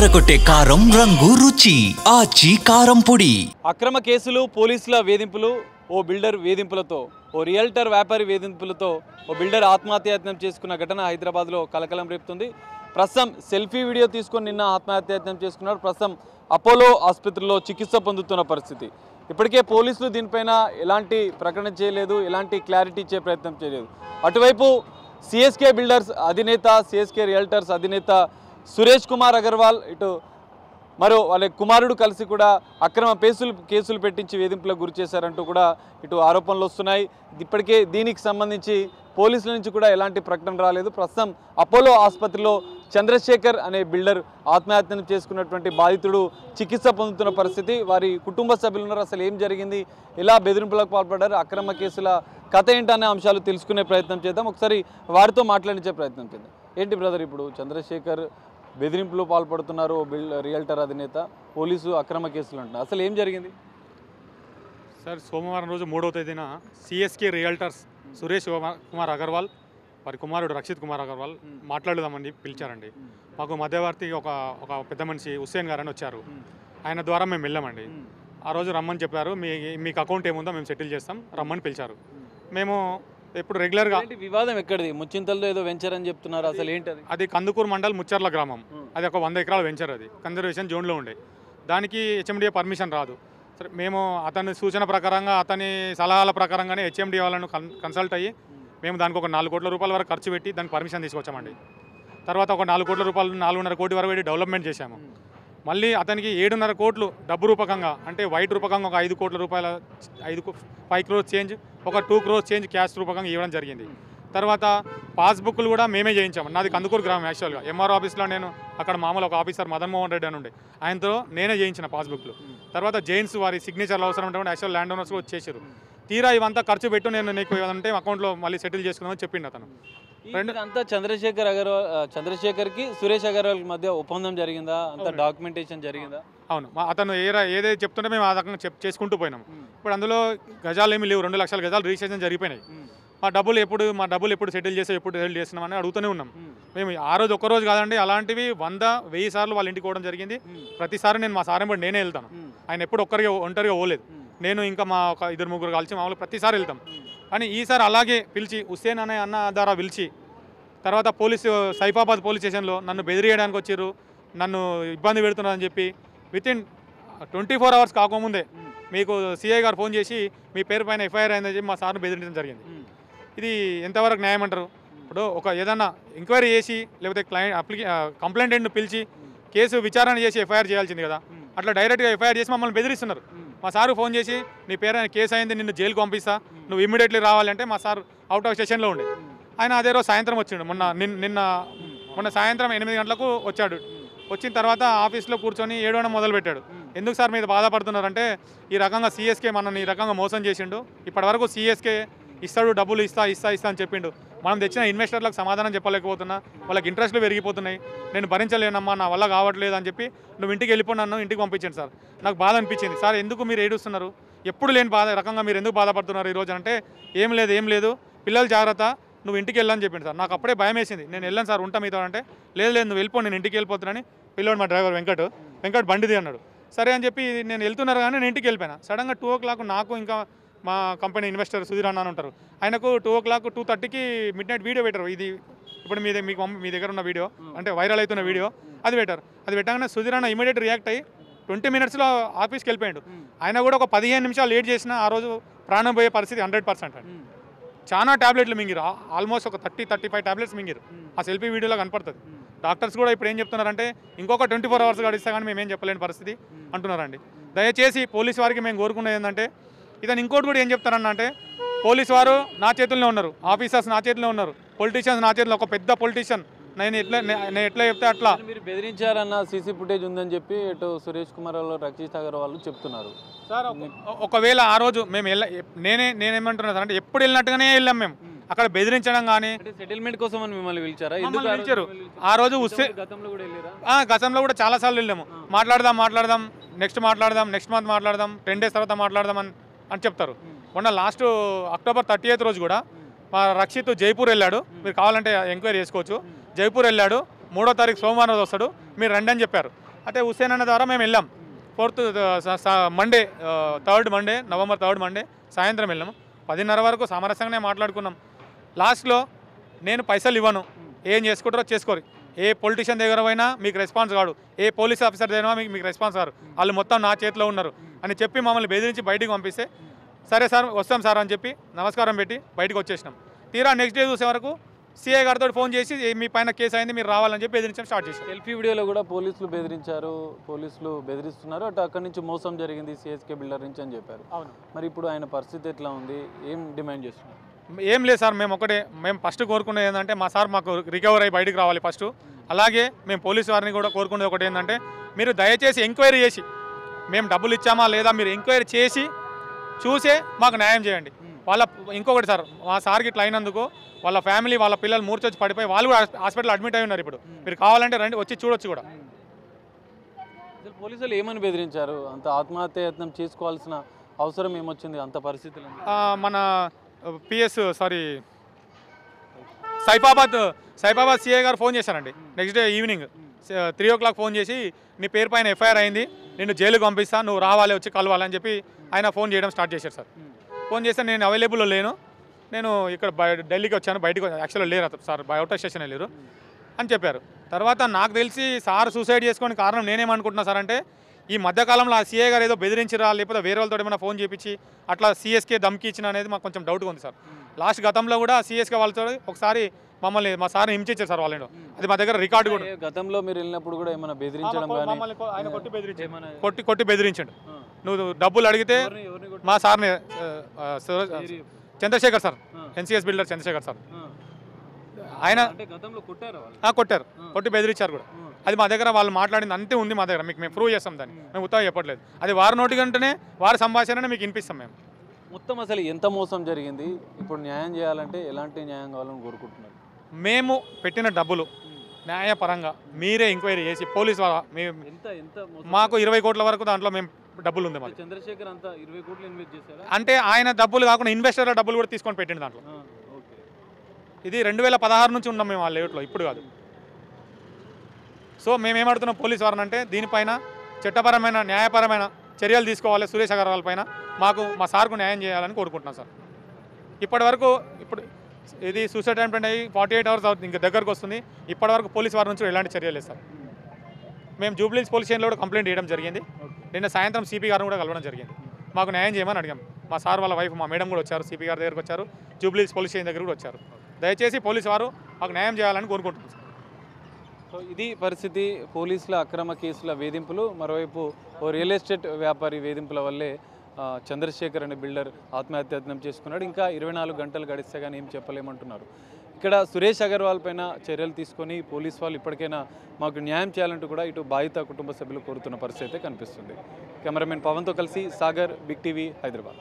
అదరగొట్టే కారం రంగు రుచి ఆచి కారం పొడి. అక్రమ కేసులు, పోలీసుల వేధింపులు, ఓ బిల్డర్ వేధింపులతో, ఓ రియల్టర్ వ్యాపారి వేధింపులతో ఓ బిల్డర్ ఆత్మహత్యాయత్నం చేసుకున్న ఘటన హైదరాబాద్లో కలకలం రేపుతుంది. ప్రస్తుతం సెల్ఫీ వీడియో తీసుకొని నిన్న ఆత్మహత్యాయత్నం చేసుకున్నారు. ప్రస్తుతం అపోలో ఆసుపత్రిలో చికిత్స పొందుతున్న పరిస్థితి. ఇప్పటికే పోలీసులు దీనిపైన ఎలాంటి ప్రకటన చేయలేదు, ఎలాంటి క్లారిటీ ఇచ్చే ప్రయత్నం చేయలేదు. అటువైపు సిఎస్కే బిల్డర్స్ అధినేత, సిఎస్కే రియల్టర్స్ అధినేత సురేష్ కుమార్ అగర్వాల్, ఇటు మరో వాళ్ళ కుమారుడు కలిసి కూడా అక్రమ కేసులు పెట్టించి వేధింపులకు గురి చేశారంటూ కూడా ఇటు ఆరోపణలు వస్తున్నాయి. ఇప్పటికే దీనికి సంబంధించి పోలీసుల నుంచి కూడా ఎలాంటి ప్రకటన రాలేదు. ప్రస్తుతం అపోలో ఆసుపత్రిలో చంద్రశేఖర్ అనే బిల్డర్ ఆత్మహత్యను చేసుకున్నటువంటి బాధితుడు చికిత్స పొందుతున్న పరిస్థితి. వారి కుటుంబ సభ్యులు ఉన్నారు. అసలు ఏం జరిగింది, ఎలా బెదిరింపులకు పాల్పడ్డారు, అక్రమ కేసుల కథ ఏంటనే అంశాలు తెలుసుకునే ప్రయత్నం చేద్దాం. ఒకసారి వారితో మాట్లాడించే ప్రయత్నం చేద్దాం. ఏంటి బ్రదర్, ఇప్పుడు చంద్రశేఖర్ బెదిరింపులు పాల్పడుతున్నారు, రియల్టర్ అధినేత, పోలీసు అక్రమ కేసులు అంటున్నారు. అసలు ఏం జరిగింది సార్? సోమవారం రోజు 3వ తేదీన సిఎస్కే రియల్టర్స్ సురేష్ కుమార్ అగర్వాల్, వారి కుమారుడు రక్షిత్ కుమార్ అగర్వాల్ మాట్లాడదామని పిలిచారండి. మాకు మధ్యవర్తి ఒక పెద్ద మనిషి హుస్సేన్ గారు అని వచ్చారు. ఆయన ద్వారా మేము వెళ్ళామండి. ఆ రోజు రమ్మని చెప్పారు. మీకు అకౌంట్ ఏముందో మేము సెటిల్ చేస్తాం, రమ్మని పిలిచారు. మేము ఎప్పుడు రెగ్యులర్గా వివాదం ఎక్కడిది? ముచ్చింతల్లో ఏదో వెంచర్ అని చెప్తున్నారు. అసలు ఏంటి అది? అది కందుకూరు మండల్ ముచ్చర్ల గ్రామం. అది ఒక 100 ఎకరాల వెంచర్. అది కన్జర్వేషన్ జోన్లో ఉండే. దానికి హెచ్ఎండిఏ పర్మిషన్ రాదు. సరే, మేము అతని సూచన ప్రకారంగా, అతని సలహాల ప్రకారంగానే హెచ్ఎండిఏ వాళ్ళను కన్సల్ట్ అయ్యి మేము దానికి ఒక 4 కోట్ల రూపాయల వరకు ఖర్చు పెట్టి దానికి పర్మిషన్ తీసుకొచ్చామండి. తర్వాత ఒక 4 కోట్ల రూపాయలు, 4.5 కోటి వరకు పెట్టి డెవలప్మెంట్ చేశాము. మళ్ళీ అతనికి 7.5 కోట్లు డబ్బు రూపకంగా, అంటే వైట్ రూపకంగా ఒక 5 కోట్ల రూపాయల 5 crores చేంజ్, ఒక 2 crores చేంజ్ క్యాష్ రూపకంగా ఇవ్వడం జరిగింది. తర్వాత పాస్బుక్లు కూడా మేమే చేయించాము. నాది కందుకూరు గ్రామం. యాక్చువల్గా ఎంఆర్ఓ ఆఫీస్లో నేను అక్కడ మామూలు ఒక ఆఫీసర్ మదన్మోహన్ రెడ్డి అని ఉండే, ఆయనతో నేనే చేయించిన పాస్బుక్లు. తర్వాత జైన్స్ వారి సిగ్నేచర్లు అవసరం ఉంటే యాక్చువల్ ల్యాండ్ ఓనర్స్ కూడా వచ్చేసారు. తీరా ఇవంతా ఖర్చు పెట్టు, నేను నీకు ఏదంటే అకౌంట్లో మళ్ళీ సెటిల్ చేసుకుందామని చెప్పిండు అతను. అంతా చంద్రశేఖర్కి సురేష్ అగర్వాల్ మధ్య ఒప్పందం జరిగిందా? అంత డాక్యుమెంటేషన్ జరిగిందా? అవును, అతను ఏదైతే చెప్తుంటే మేము ఆ రకంగా చేసుకుంటూ పోయినాం. ఇప్పుడు అందులో గజాలు ఏమీ లేవు. 2 లక్షల గజాలు రిజిస్ట్రేషన్ జరిగిపోయినాయి. మా డబ్బులు ఎప్పుడు సెటిల్ చేస్తే ఎప్పుడు సెటిల్ చేస్తున్నామని అడుగుతూనే ఉన్నాం. మేము ఆ రోజు ఒక్కరోజు కాదండి, అలాంటివి 100-1000 సార్లు వాళ్ళ ఇంటికి పోవడం జరిగింది. ప్రతిసారి నేను మా సార్ నేనే వెళ్తాను. ఆయన ఎప్పుడు ఒంటరిగా పోలేదు. నేను ఇంకా మా ఒక 2-3 కలిసి మామూలు ప్రతిసారి వెళ్తాం. కానీ ఈసారి అలాగే పిలిచి హుస్సేన్ అనే అన్న ద్వారా పిలిచి, తర్వాత సైఫాబాద్ పోలీస్ స్టేషన్లో నన్ను బెదిరియడానికి వచ్చారు, నన్ను ఇబ్బంది పెడుతున్నారని చెప్పి వితిన్ 24 hours కాకముందే మీకు సిఐ గారు ఫోన్ చేసి మీ పేరు పైన ఎఫ్ఐఆర్ అయిందని చెప్పి మా సార్ను బెదిరించడం జరిగింది. ఇది ఎంతవరకు న్యాయం అంటారు? ఇప్పుడు ఏదన్నా ఎంక్వైరీ చేసి లేకపోతే కంప్లైంట్ను పిలిచి కేసు విచారణ చేసి ఎఫ్ఐఆర్ చేయాల్సింది కదా. అట్లా డైరెక్ట్గా ఎఫ్ఐఆర్ చేసి మమ్మల్ని బెదిరిస్తున్నారు. మా సారు ఫోన్ చేసి నీ పేరు కేసు అయింది, నిన్ను జైలుకు పంపిస్తా, నువ్వు ఇమ్మీడియట్లీ రావాలంటే మా సార్ అవుట్ ఆఫ్ స్టేషన్లో ఉండే. ఆయన అదే రోజు సాయంత్రం వచ్చిండు. మొన్న సాయంత్రం 8 గంటలకు వచ్చాడు. వచ్చిన తర్వాత ఆఫీస్లో కూర్చొని ఏడవడం మొదలుపెట్టాడు. ఎందుకు సార్ మీద బాధపడుతున్నారంటే, ఈ రకంగా సిఎస్కే మనని ఈ రకంగా మోసం చేసిండు. ఇప్పటివరకు సిఎస్కే ఇస్తాడు, డబ్బులు ఇస్తా అని చెప్పిండు. మనం తెచ్చిన ఇన్వెస్టర్లకు సమాధానం చెప్పలేకపోతున్నా, వాళ్ళకి ఇంట్రెస్ట్లు పెరిగిపోతున్నాయి, నేను భరించలేనమ్మా, నా వల్ల కావట్లేదు అని చెప్పి నువ్వు ఇంటికి వెళ్ళిపోయినాను, ఇంటికి పంపించండి సార్. నాకు బాధ అనిపించింది. సార్ ఎందుకు మీరు ఏడుస్తున్నారు, ఎప్పుడు లేని రకంగా మీరు ఎందుకు బాధపడుతున్నారు ఈరోజు అంటే, ఏం లేదు పిల్లలు జాగ్రత్త, నువ్వు ఇంటికి వెళ్ళని చెప్పింది సార్. నాకు అప్పుడే భయం వేసింది. నేను వెళ్ళాను సార్, ఉంటా మీతో అంటే, లేదు నువ్వు వెళ్ళిపో, నేను ఇంటికి వెళ్ళిపోతున్నానని పిల్లోడు మా డ్రైవర్ వెంకట్ బండిది అన్నాడు. సరే అని చెప్పి నేను వెళ్తున్నారు కానీ నేను ఇంటికి వెళ్ళిపోయినా. సడన్గా 2 o'clock నాకు ఇంకా మా కంపెనీ ఇన్వెస్టర్ సుధీర్ అన్న ఉంటారు, ఆయనకు 2 o'clock 2:30కి మిడ్నైట్ వీడియో పెట్టారు. ఇది ఇప్పుడు మీ దగ్గర ఉన్న వీడియో, అంటే వైరల్ అవుతున్న వీడియో అది పెట్టారు. అది పెట్టగానే సుధీర్ అన్న ఇమీడియట్ రియాక్ట్ అయ్యి 20 minutesలో ఆఫీస్కి వెళ్ళిపోయాడు. ఆయన కూడా ఒక 15 నిమిషాలు లేట్ చేసినా ఆ రోజు ప్రాణం పోయే పరిస్థితి 100% అండి. చాలా ట్యాబ్లెట్లు మింగిరు, ఆల్మోస్ట్ ఒక 30-35 టాబ్లెట్స్ మింగిరు. ఆ సెల్ఫీ వీడియోలో కనపడుతుంది. డాక్టర్స్ కూడా ఇప్పుడు ఏం చెప్తున్నారంటే, ఇంకొక 24 hours గడిస్తే కానీ మేమేం చెప్పలేని పరిస్థితి అంటున్నారండి. దయచేసి పోలీసు వారికి మేము కోరుకునేది ఏంటంటే, ఇతను ఇంకోటి కూడా ఏం చెప్తారన్న అంటే, పోలీసు వారు నా చేతుల్లో ఉన్నారు, ఆఫీసర్స్ నా చేతిలో ఉన్నారు, పొలిటీషియన్స్ నా చేతిలో, ఒక పెద్ద పొలిటీషియన్, నేను ఎట్లా చెప్తే అట్లా. మీరు బెదిరించారన్న సీసీ ఫుటేజ్ ఉందని చెప్పి ఇటు సురేష్ కుమార్ వాళ్ళు, రక్షిత్ అగర్వాల్ చెప్తున్నారు సార్. ఒకవేళ ఆ రోజు మేము నేనేమంటున్నా సార్ అంటే, ఎప్పుడు వెళ్ళినట్టుగానే వెళ్ళాం మేము. అక్కడ బెదిరించడం కానీ సెటిల్మెంట్ కోసం మిమ్మల్ని పిలిచారా? పిలిచారు. ఆ రోజు గతంలో కూడా చాలాసార్లు వెళ్ళాము. మాట్లాడదాం, నెక్స్ట్ మంత్ మాట్లాడదాం, 10 days తర్వాత మాట్లాడదాం అని చెప్తారు. మొన్న లాస్ట్ October 30th రోజు కూడా మా రక్షిత్ జైపూర్ వెళ్ళాడు. మీరు కావాలంటే ఎంక్వైరీ చేసుకోవచ్చు. జైపూర్ వెళ్ళాడు. 3వ తారీఖు సోమవారం వస్తాడు, మీరు రండి అని చెప్పారు. అయితే హుస్సేన్ అన్న ద్వారా మేము వెళ్ళాం 4th Monday 3rd Monday November 3rd Monday సాయంత్రం వెళ్ళాము 10:30 వరకు సామరస్యంగానే మాట్లాడుకున్నాం. లాస్ట్లో నేను పైసలు ఇవ్వను, ఏం చేసుకుంటారో చేసుకోరు, ఏ పొలిటీషియన్ దగ్గర పోయినా మీకు రెస్పాన్స్ కాడు, ఏ పోలీస్ ఆఫీసర్ దగ్గర మీకు రెస్పాన్స్ కాదు, వాళ్ళు మొత్తం నా చేతిలో ఉన్నారు అని చెప్పి మమ్మల్ని బెదిరించి బయటికి పంపిస్తే సరే సార్ వస్తాం సార్ అని చెప్పి నమస్కారం పెట్టి బయటకు వచ్చేసినాం. తీరా నెక్స్ట్ డే చూసే వరకు సిఐ గారితో ఫోన్ చేసి మీ పైన కేసు అయింది మీరు రావాలని చెప్పి బెదిరించడం స్టార్ట్ చేశారు. సెల్ఫీ వీడియోలో కూడా పోలీసులు బెదిరించారు, పోలీసులు బెదిరిస్తున్నారు, అటు అక్కడి నుంచి మోసం జరిగింది సిఎస్కే బిల్డర్ నుంచి అని చెప్పారు. అవును. మరి ఇప్పుడు ఆయన పరిస్థితి ఎట్లా ఉంది, ఏం డిమాండ్ చేస్తున్నారు? ఏం లేదు సార్, మేము ఫస్ట్ కోరుకునేది ఏంటంటే మా సార్ మాకు రికవర్ అయ్యి బయటికి రావాలి ఫస్ట్. అలాగే మేము పోలీసు వారిని కూడా కోరుకునేది ఒకటి ఏంటంటే మీరు దయచేసి ఎంక్వైరీ చేసి మేము డబ్బులు ఇచ్చామా లేదా మీరు ఎంక్వైరీ చేసి చూసే మాకు న్యాయం చేయండి. ఇంకొకటి సార్, మా సార్కి ఇట్లా అయినందుకు వాళ్ళ ఫ్యామిలీ వాళ్ళ పిల్లలు మూర్చొచ్చి పడిపోయి వాళ్ళు కూడా హాస్పిటల్ అడ్మిట్ అయి ఉన్నారు. ఇప్పుడు మీరు కావాలంటే రండి వచ్చి చూడొచ్చు కూడా. పోలీసులు ఏమని బెదిరించారు? అంత ఆత్మహత్య యత్నం చేసుకోవాల్సిన అవసరం ఏమొచ్చింది అంత పరిస్థితులు? మన సైఫాబాద్ సిఐ గారు ఫోన్ చేశారండి next day evening 3 o'clock phone చేసి నీ పేరు పైన ఎఫ్ఐఆర్ అయింది, నిన్ను జైలుకి పంపిస్తా, నువ్వు రావాలి వచ్చి కలవాలని చెప్పి ఆయన ఫోన్ చేయడం స్టార్ట్ చేశారు సార్. ఫోన్ చేస్తే నేను అవైలబుల్లో లేను, నేను ఇక్కడ ఢిల్లీకి వచ్చాను, బయటకు యాక్చువల్గా లేరు సార్, అవుట్ ఆఫ్ స్టేషన్ వెళ్ళారు అని చెప్పారు. తర్వాత నాకు తెలిసి సార్ సూసైడ్ చేసుకోవడానికి కారణం నేనేమనుకుంటున్నా సార్ అంటే ఈ మధ్యకాలంలో ఆ సీఏ గారు ఏదో బెదిరించిరా లేకపోతే వేరే వాళ్ళతో ఏమైనా ఫోన్ చేపించి అట్లా సిఎస్కే దమ్కి ఇచ్చిన అనేది మాకు కొంచెం డౌట్గా ఉంది సార్. లాస్ట్ గతంలో కూడా సిఎస్కే వాళ్ళతో ఒకసారి మమ్మల్ని మా సార్ని హింసించారు సార్ వాళ్ళు, అది మా దగ్గర రికార్డు కూడా. గతంలో మీరు వెళ్ళినప్పుడు కూడా ఏమైనా బెదిరించడం కానీ? ఆయన కొట్టి బెదిరించాడు. నువ్వు డబ్బులు అడిగితే మా సార్ని Chandrasekhar sir, NCS builder Chandrasekhar sir, ఆయన కొట్టారు, కొట్టి బెదిరించారు కూడా. అది మా దగ్గర వాళ్ళు మాట్లాడింది అంతే ఉంది మా దగ్గర, మీకు మేము ప్రూవ్ చేస్తాం దాన్ని, మేము ఉత్తగా చెప్పట్లేదు. అది వారి నోటి కంటేనే వారి సంభాషణనే మీకు వినిపిస్తాం మేము. మొత్తం అసలు ఎంత మోసం జరిగింది, ఇప్పుడు న్యాయం చేయాలంటే ఎలాంటి న్యాయం కావాలని కోరుకుంటున్నారు? మేము పెట్టిన డబ్బులు న్యాయపరంగా మీరే ఎంక్వైరీ చేసి పోలీస్ మాకు 20 కోట్ల వరకు దాంట్లో మేము డబ్బులు ఉంది మాకు. చంద్రశేఖర్ అంతా 20 కోట్లు ఇన్వెస్ట్ చేశారా? అంటే ఆయన డబ్బులు కాకుండా ఇన్వెస్టర్ల డబ్బులు కూడా తీసుకొని పెట్టింది దాంట్లో. ఇది 2016 నుంచి ఉన్నాం మేము ఆ లేఅవుట్లో, ఇప్పుడు కాదు. సో మేమేమడుతున్నాం పోలీస్ వారిని అంటే దీనిపైన చట్టపరమైన న్యాయపరమైన చర్యలు తీసుకోవాలి, సురేష్ అగర్వాల్ పైన మాకు మా సార్కు న్యాయం చేయాలని కోరుకుంటున్నాం సార్. ఇప్పటి వరకు ఇది సూసైడ్ అటెంప్ట్ అయ్యి 48 hours అవుతుంది, ఇంకా దగ్గరకు వస్తుంది. ఇప్పటివరకు పోలీస్ వారి నుంచి ఎలాంటి చర్యలు లేదు సార్. మేము జూబ్లీహిల్స్ పోలీస్ స్టేషన్లో కూడా కంప్లైంట్ చేయడం జరిగింది. నిన్న సాయంత్రం సిపి గారిని కూడా కలవడం జరిగింది, మాకు న్యాయం చేయమని అడిగాం. మా సార్ వాళ్ళ వైఫ్ మా మేడం కూడా వచ్చారు, సిపి గారి దగ్గరకు వచ్చారు, జూబ్లీహిల్స్ పోలీస్ స్టేషన్ దగ్గర కూడా వచ్చారు. దయచేసి పోలీసు వారు మాకు న్యాయం చేయాలని కోరుకుంటున్నాం సార్. సో ఇది పరిస్థితి, పోలీసుల అక్రమ కేసుల వేధింపులు, మరోవైపు ఓ రియల్ ఎస్టేట్ వ్యాపారి వేధింపుల వల్లే చంద్రశేఖర్ అనే బిల్డర్ ఆత్మహత్యయత్నం చేసుకున్నాడు. ఇంకా 24 గంటలు గడిస్తే కానీ ఏం చెప్పలేమంటున్నారు. ఇక్కడ సురేష్ అగర్వాల్ పైన చర్యలు తీసుకొని పోలీస్ వాళ్ళు ఇప్పటికైనా మాకు న్యాయం చేయాలంటూ కూడా ఇటు బాధిత కుటుంబ సభ్యులు కోరుతున్న పరిస్థితి అయితే కనిపిస్తుంది. కెమెరామెన్ పవన్తో కలిసి సాగర్, బిగ్ టీవీ, హైదరాబాద్.